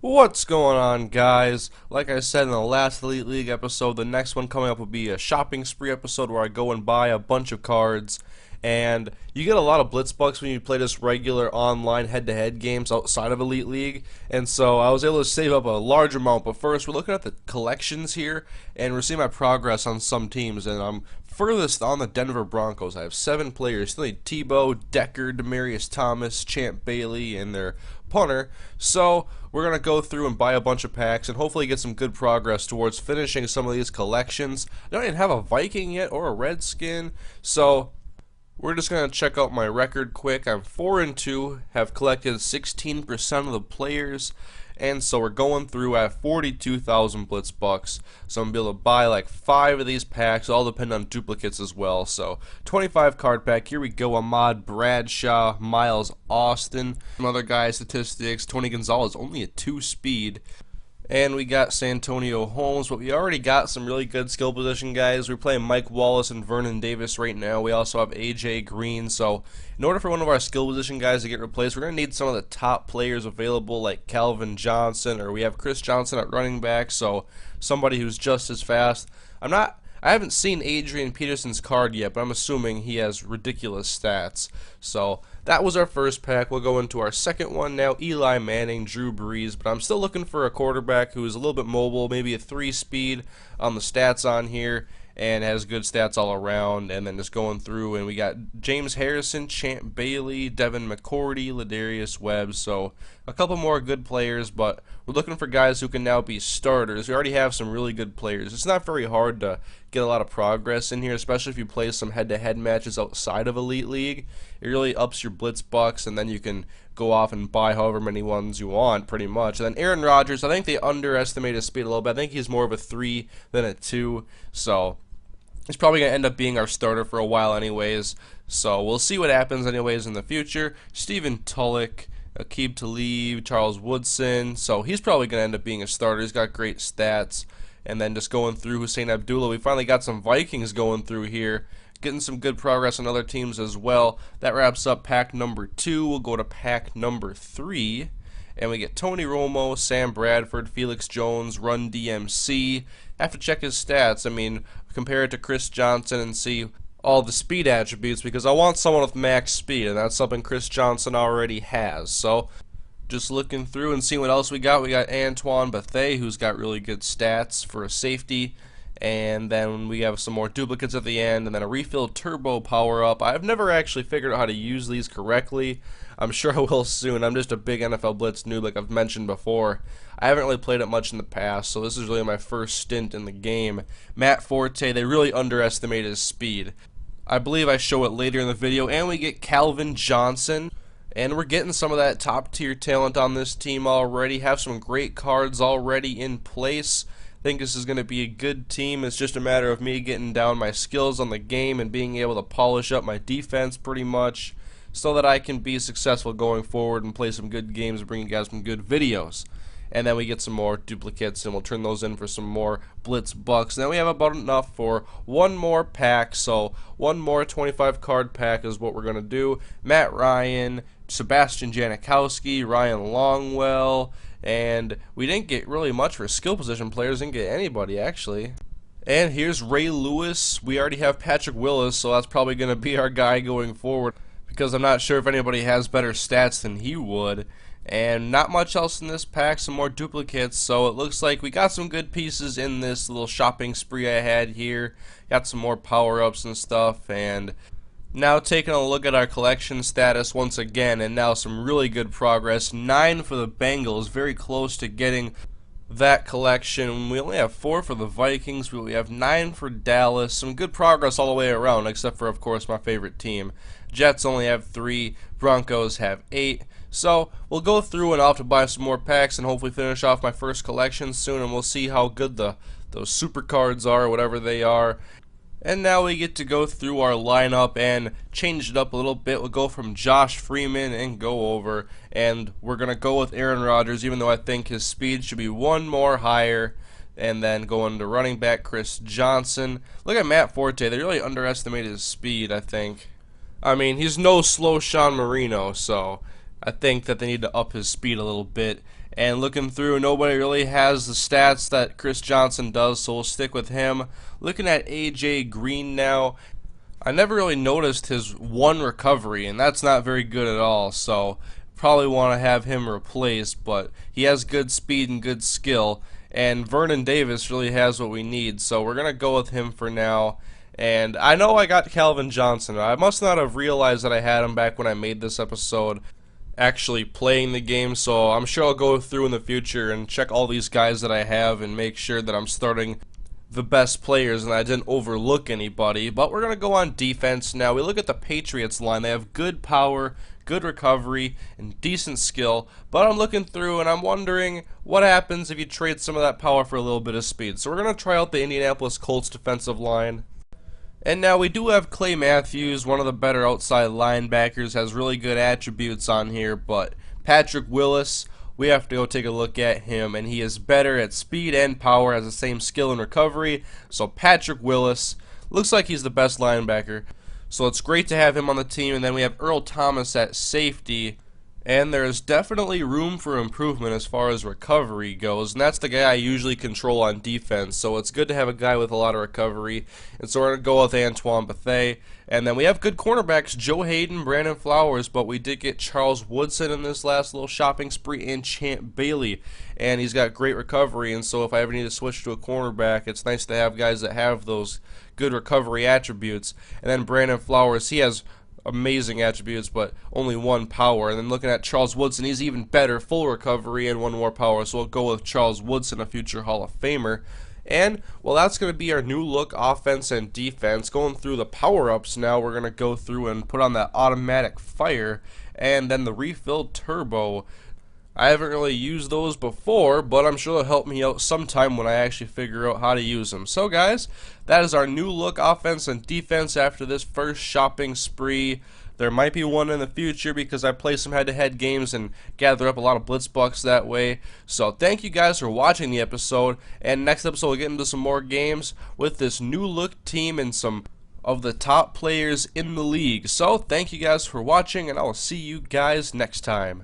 What's going on, guys? Like I said in the last Elite League episode, the next one coming up will be a shopping spree episode where I go and buy a bunch of cards. And you get a lot of Blitz bucks when you play this regular online head-to-head games outside of Elite League. And so I was able to save up a large amount. But first, we're looking at the collections here, and we're seeing my progress on some teams. And I'm furthest on the Denver Broncos. I have 7 players. Still need Tebow, Decker, Demarius Thomas, Champ Bailey, and their punter. So we're going to go through and buy a bunch of packs and hopefully get some good progress towards finishing some of these collections. I don't even have a Viking yet or a Redskin, so we're just going to check out my record quick. I'm 4-2, have collected 16% of the players, and so we're going through at 42,000 Blitz bucks. So I'm going to be able to buy like 5 of these packs, all depend on duplicates as well. So 25 card pack, here we go. Ahmad Bradshaw, Miles Austin, some other guys statistics. Tony Gonzalez, only a 2 speed. And we got Santonio Holmes, but we already got some really good skill position guys. We're playing Mike Wallace and Vernon Davis right now. We also have A.J. Green. So in order for one of our skill position guys to get replaced, we're going to need some of the top players available like Calvin Johnson, or we have Chris Johnson at running back, so somebody who's just as fast. I haven't seen Adrian Peterson's card yet, but I'm assuming he has ridiculous stats. So that was our first pack. We'll go into our second one now. Eli Manning, Drew Brees, but I'm still looking for a quarterback who is a little bit mobile, maybe a 3 speed on the stats on here, and has good stats all around. And then just going through, and we got James Harrison, Champ Bailey, Devin McCourty, Ladarius Webb. So a couple more good players, but we're looking for guys who can now be starters. We already have some really good players. It's not very hard to get a lot of progress in here, especially if you play some head-to-head matches outside of Elite League. It really ups your Blitz bucks, and then you can go off and buy however many ones you want, pretty much. And then Aaron Rodgers, I think they underestimate his speed a little bit. I think he's more of a 3 than a 2, so he's probably going to end up being our starter for a while anyways. So we'll see what happens anyways in the future. Stephen Tulloch, Aqib Talib, Charles Woodson. So he's probably going to end up being a starter. He's got great stats. And then just going through Hussein Abdullah. We finally got some Vikings going through here. Getting some good progress on other teams as well. That wraps up pack number 2. We'll go to pack number 3. And we get Tony Romo, Sam Bradford, Felix Jones, Run DMC. Have to check his stats. I mean, compare it to Chris Johnson and see all the speed attributes, because I want someone with max speed, and that's something Chris Johnson already has. So just looking through and seeing what else we got. We got Antoine Bethea, who's got really good stats for a safety. And then we have some more duplicates at the end, and then a refill turbo power-up. I've never actually figured out how to use these correctly. I'm sure I will soon. I'm just a big NFL Blitz noob, like I've mentioned before. I haven't really played it much in the past, so this is really my first stint in the game. Matt Forte, they really underestimate his speed. I believe I show it later in the video. And we get Calvin Johnson. And we're getting some of that top-tier talent on this team already. Have some great cards already in place. I think this is going to be a good team. It's just a matter of me getting down my skills on the game and being able to polish up my defense pretty much, so that I can be successful going forward and play some good games and bring you guys some good videos. And then we get some more duplicates, and we'll turn those in for some more Blitz bucks. And then we have about enough for one more pack, so one more 25 card pack is what we're going to do. Matt Ryan, Sebastian Janikowski, Ryan Longwell, and we didn't get really much for skill position players. Didn't get anybody, actually. And here's Ray Lewis. We already have Patrick Willis, so that's probably going to be our guy going forward, because I'm not sure if anybody has better stats than he would. And not much else in this pack, some more duplicates, so it looks like we got some good pieces in this little shopping spree I had here. Got some more power-ups and stuff, and now taking a look at our collection status once again, and now some really good progress. 9 for the Bengals, very close to getting that collection. We only have 4 for the Vikings, but we have 9 for Dallas. Some good progress all the way around, except for, of course, my favorite team. Jets only have 3, Broncos have 8. So we'll go through, and I'll have to buy some more packs and hopefully finish off my first collection soon, and we'll see how good those super cards are, whatever they are. And now we get to go through our lineup and change it up a little bit. We'll go from Josh Freeman and go over, and we're going to go with Aaron Rodgers, even though I think his speed should be one more higher. And then going to running back Chris Johnson. Look at Matt Forte. They really underestimated his speed, I think. I mean, he's no slow Sean Marino, so I think that they need to up his speed a little bit. And looking through, nobody really has the stats that Chris Johnson does, so we'll stick with him. Looking at AJ Green now, I never really noticed his one recovery, and that's not very good at all, so probably want to have him replaced, but he has good speed and good skill, and Vernon Davis really has what we need, so we're going to go with him for now. And I know I got Calvin Johnson. I must not have realized that I had him back when I made this episode actually playing the game, so I'm sure I'll go through in the future and check all these guys that I have and make sure that I'm starting the best players and I didn't overlook anybody. But we're going to go on defense now. We look at the Patriots line. They have good power, good recovery, and decent skill, but I'm looking through and I'm wondering what happens if you trade some of that power for a little bit of speed. So we're going to try out the Indianapolis Colts defensive line. And now we do have Clay Matthews, one of the better outside linebackers, has really good attributes on here, but Patrick Willis, we have to go take a look at him, and he is better at speed and power, has the same skill and recovery. So Patrick Willis looks like he's the best linebacker. So it's great to have him on the team. And then we have Earl Thomas at safety. And there is definitely room for improvement as far as recovery goes, and that's the guy I usually control on defense, so it's good to have a guy with a lot of recovery. And so we're going to go with Antoine Bethea. And then we have good cornerbacks, Joe Hayden, Brandon Flowers, but we did get Charles Woodson in this last little shopping spree, and Champ Bailey, and he's got great recovery, and so if I ever need to switch to a cornerback, it's nice to have guys that have those good recovery attributes. And then Brandon Flowers, he has amazing attributes, but only one power. And then looking at Charles Woodson, he's even better, full recovery and one more power. So we'll go with Charles Woodson, a future Hall of Famer. And, well, that's going to be our new look offense and defense. Going through the power-ups now, we're going to go through and put on that automatic fire and then the refilled turbo. I haven't really used those before, but I'm sure they'll help me out sometime when I actually figure out how to use them. So guys, that is our new look offense and defense after this first shopping spree. There might be one in the future because I play some head-to-head games and gather up a lot of Blitz bucks that way. So thank you guys for watching the episode, and next episode we'll get into some more games with this new look team and some of the top players in the league. So thank you guys for watching, and I'll see you guys next time.